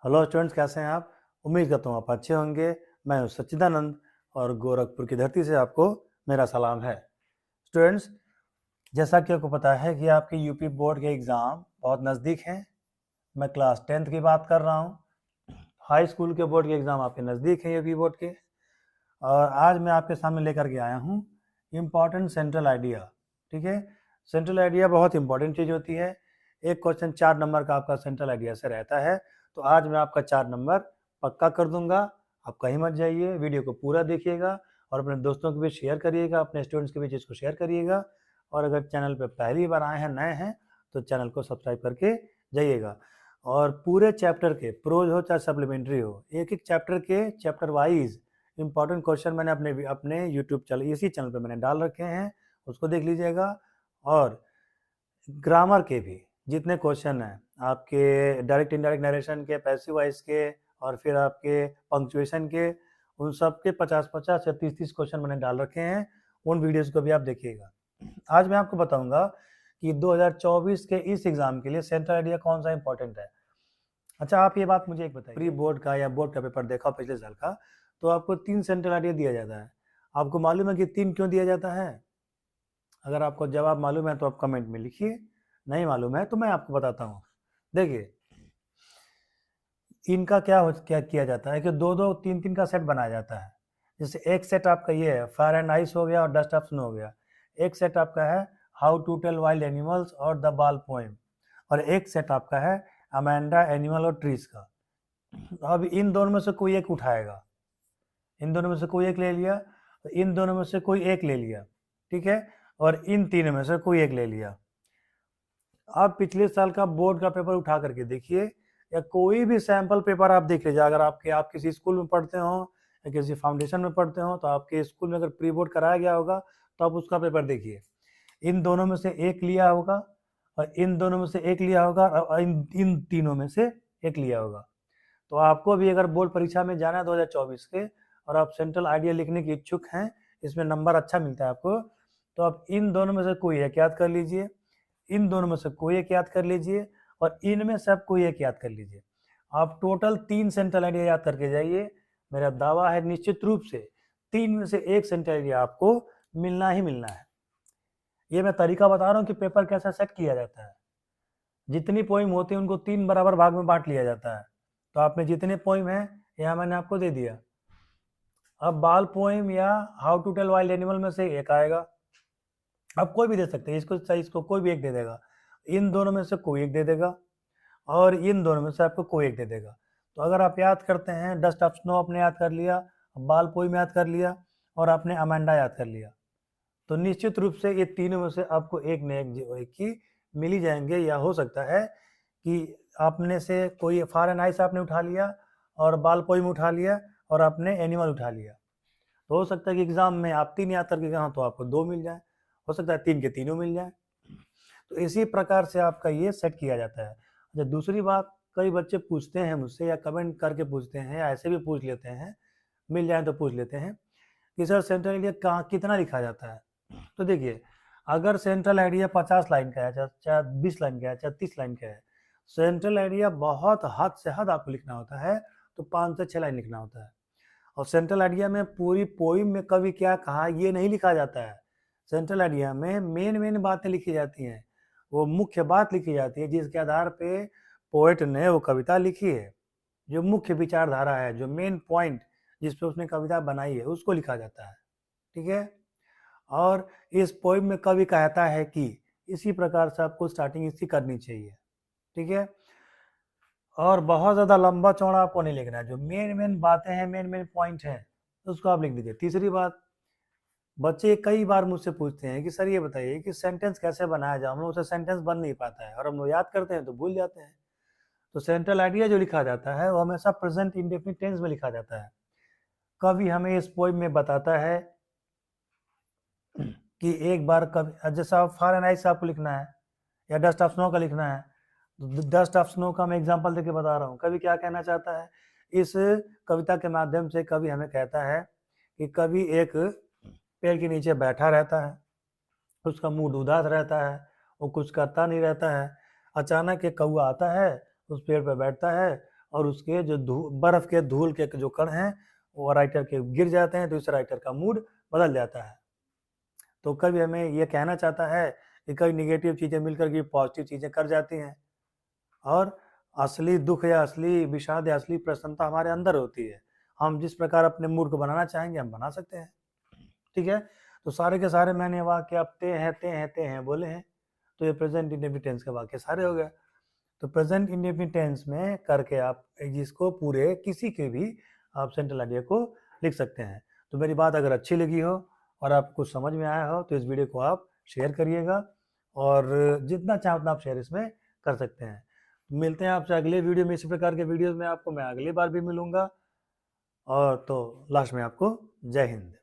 Hello students, कैसे हैं आप? उम्मीद करता हूँ आप अच्छे होंगे। मैं हूँ सच्चिदानंद और गोरखपुर की धरती से आपको मेरा सलाम है। स्टूडेंट्स, जैसा कि आपको पता है कि आपके यूपी बोर्ड के एग्ज़ाम बहुत नज़दीक हैं। मैं क्लास 10th की बात कर रहा हूँ। हाई स्कूल के बोर्ड के एग्ज़ाम आपके नज़दीक हैं यूपी बोर्ड के। और आज मैं आपके सामने लेकर के आया हूँ इम्पॉर्टेंट सेंट्रल आइडिया। ठीक है, सेंट्रल आइडिया बहुत इंपॉर्टेंट चीज़ होती है। एक क्वेश्चन 4 नंबर का आपका सेंट्रल आइडिया से रहता है, तो आज मैं आपका 4 नंबर पक्का कर दूंगा। आप कहीं मत जाइए, वीडियो को पूरा देखिएगा और अपने दोस्तों के बीच शेयर करिएगा, अपने स्टूडेंट्स के बीच इसको शेयर करिएगा। और अगर चैनल पर पहली बार आए हैं, नए हैं, तो चैनल को सब्सक्राइब करके जाइएगा। और पूरे चैप्टर के, प्रोज हो चाहे सप्लीमेंट्री हो, एक एक चैप्टर के चैप्टर वाइज इंपॉर्टेंट क्वेश्चन मैंने अपने यूट्यूब चैनल, इसी चैनल पे मैंने डाल रखे हैं, उसको देख लीजिएगा। और ग्रामर के भी जितने क्वेश्चन हैं आपके, डायरेक्ट इनडायरेक्ट नरेशन के, पैसिव वॉइस के, और फिर आपके पंक्चुएशन के, उन सब के 50-50 या 30-30 क्वेश्चन मैंने डाल रखे हैं। उन वीडियोस को भी आप देखिएगा। आज मैं आपको बताऊंगा कि 2024 के इस एग्जाम के लिए सेंट्रल आइडिया कौन सा इंपॉर्टेंट है। अच्छा, आप ये बात मुझे एक बताइए, प्री बोर्ड का या बोर्ड का पेपर देखा पिछले साल का, तो आपको 3 सेंट्रल आइडिया दिया जाता है। आपको मालूम है कि 3 क्यों दिया जाता है? अगर आपको जवाब मालूम है तो आप कमेंट में लिखिए, नहीं मालूम है तो मैं आपको बताता हूँ। देखिए, इनका क्या किया जाता है कि 2-2, 3-3 का सेट बनाया जाता है। जैसे एक सेट आपका ये है, फायर एंड आइस हो गया और डस्ट ऑफ स्नो हो गया। एक सेट आपका है how to tell wild animals और द बाल पोएम। और एक सेट आपका है अमेंडा एनिमल और ट्रीज का। अब इन दोनों में से कोई एक उठाएगा, इन दोनों में से कोई एक ले लिया, इन दोनों में से कोई एक ले लिया, ठीक है, और इन तीनों में से कोई एक ले लिया। आप पिछले साल का बोर्ड का पेपर उठा करके देखिए, या कोई भी सैंपल पेपर आप देख लीजिए। अगर आप किसी स्कूल में पढ़ते हो या किसी फाउंडेशन में पढ़ते हो, तो आपके स्कूल में अगर प्री बोर्ड कराया गया होगा तो आप उसका पेपर देखिए। इन दोनों में से एक लिया होगा, और इन दोनों में से एक लिया होगा, और इन तीनों में से एक लिया होगा। तो आपको भी अगर बोर्ड परीक्षा में जाना है 2024 के, और आप सेंट्रल आइडिया लिखने के इच्छुक हैं, इसमें नंबर अच्छा मिलता है आपको, तो आप इन दोनों में से कोई एक याद कर लीजिए, इन दोनों में से कोई एक याद कर लीजिए, और इनमें से आप कोई एक याद कर लीजिए। आप टोटल 3 सेंट्रल आइडिया याद करके जाइए। मेरा दावा है निश्चित रूप से 3 में से एक सेंट्रल आइडिया आपको मिलना ही मिलना है। ये मैं तरीका बता रहा हूँ कि पेपर कैसा सेट किया जाता है। जितनी पोइम होती है उनको 3 बराबर भाग में बांट लिया जाता है। तो आप में जितने पोइम हैं यहाँ मैंने आपको दे दिया। अब बाल पोइम या how to tell wild animal में से एक आएगा। आप कोई भी दे सकते हैं, इसको कोई भी एक दे देगा, इन दोनों में से कोई एक दे देगा, और इन दोनों में से आपको कोई एक दे देगा। तो अगर आप याद करते हैं, डस्ट ऑफ स्नो आपने याद कर लिया, बाल पोइम याद कर लिया, और आपने अमेंडा याद कर लिया, तो निश्चित रूप से ये तीनों में से आपको एक न एक की मिल ही जाएंगे। या हो सकता है कि आपने से कोई फार एंड आइस आपने उठा लिया, और बाल पोइम उठा लिया, और आपने एनिमल उठा लिया। तो हो सकता है कि एग्जाम में आप 3 याद करके गए तो आपको 2 मिल जाए, हो सकता है 3 के तीनों मिल जाए। तो इसी प्रकार से आपका ये सेट किया जाता है। अच्छा, दूसरी बात, कई बच्चे पूछते हैं मुझसे, या कमेंट करके पूछते हैं, या ऐसे भी पूछ लेते हैं, मिल जाए तो पूछ लेते हैं कि सर सेंट्रल आइडिया कहाँ कितना लिखा जाता है। तो देखिए, अगर सेंट्रल आइडिया 50 लाइन का है, चाहे 20 लाइन का है, चाहे 30 लाइन का है, सेंट्रल आइडिया बहुत हद से हद आपको लिखना होता है, तो 5 से 6 लाइन लिखना होता है। और सेंट्रल आइडिया में पूरी पोइम में कभी क्या कहा ये नहीं लिखा जाता है। सेंट्रल आइडिया में मेन बातें लिखी जाती हैं, वो मुख्य बात लिखी जाती है जिसके आधार पे पोएट ने वो कविता लिखी है। जो मुख्य विचारधारा है, जो मेन पॉइंट जिस पे उसने कविता बनाई है, उसको लिखा जाता है, ठीक है। और इस पोइम में कवि कहता है कि, इसी प्रकार से आपको स्टार्टिंग इसकी करनी चाहिए, ठीक है। और बहुत ज़्यादा लंबा चौड़ा आपको नहीं लिखना है, जो मेन बातें हैं, मेन पॉइंट हैं, उसको आप लिख दीजिए। तीसरी बात, बच्चे कई बार मुझसे पूछते हैं कि सर ये बताइए कि सेंटेंस कैसे बनाया जाए। हम लोग से सेंटेंस बन नहीं पाता है, और हम लोग याद करते हैं तो भूल जाते हैं। तो सेंट्रल आइडिया जो लिखा जाता है वो हमेशा प्रेजेंट इंडेफिनिट टेंस में लिखा जाता है। कवि हमें इस पोइम में बताता है कि एक बार कभी, जैसा फार एंड आइस आपको लिखना है, या डस्ट ऑफ स्नो का लिखना है, डस्ट ऑफ स्नो का मैं एग्जांपल देके बता रहा हूँ। कवि क्या कहना चाहता है इस कविता के माध्यम से? कवि हमें कहता है कि कवि एक पेड़ के नीचे बैठा रहता है, उसका मूड उदास रहता है, वो कुछ करता नहीं रहता है। अचानक एक कौआ आता है, उस पेड़ पर बैठता है, और उसके जो बर्फ के धूल के जो कण हैं वो राइटर के गिर जाते हैं, तो इस राइटर का मूड बदल जाता है। तो कभी हमें ये कहना चाहता है कि कई निगेटिव चीज़ें मिलकर के पॉजिटिव चीज़ें कर जाती हैं, और असली दुख या असली विषाद या असली प्रसन्नता हमारे अंदर होती है। हम जिस प्रकार अपने मूड को बनाना चाहेंगे हम बना सकते हैं। ठीक है, तो सारे के सारे मैंने वाक्य आप ते हैं बोले हैं, तो ये प्रेजेंट इंडेफिनिट टेंस के वाक्य सारे हो गए। तो प्रेजेंट इंडेफिनिट टेंस में करके आप इसको पूरे किसी के भी आप सेंट्रल आइडिया को लिख सकते हैं। तो मेरी बात अगर अच्छी लगी हो और आपको कुछ समझ में आया हो तो इस वीडियो को आप शेयर करिएगा, और जितना चाहे उतना आप शेयर इसमें कर सकते हैं। मिलते हैं आपसे अगले वीडियो में। इसी प्रकार के वीडियोस में आपको मैं अगली बार भी मिलूंगा। और तो लास्ट में आपको जय हिंद।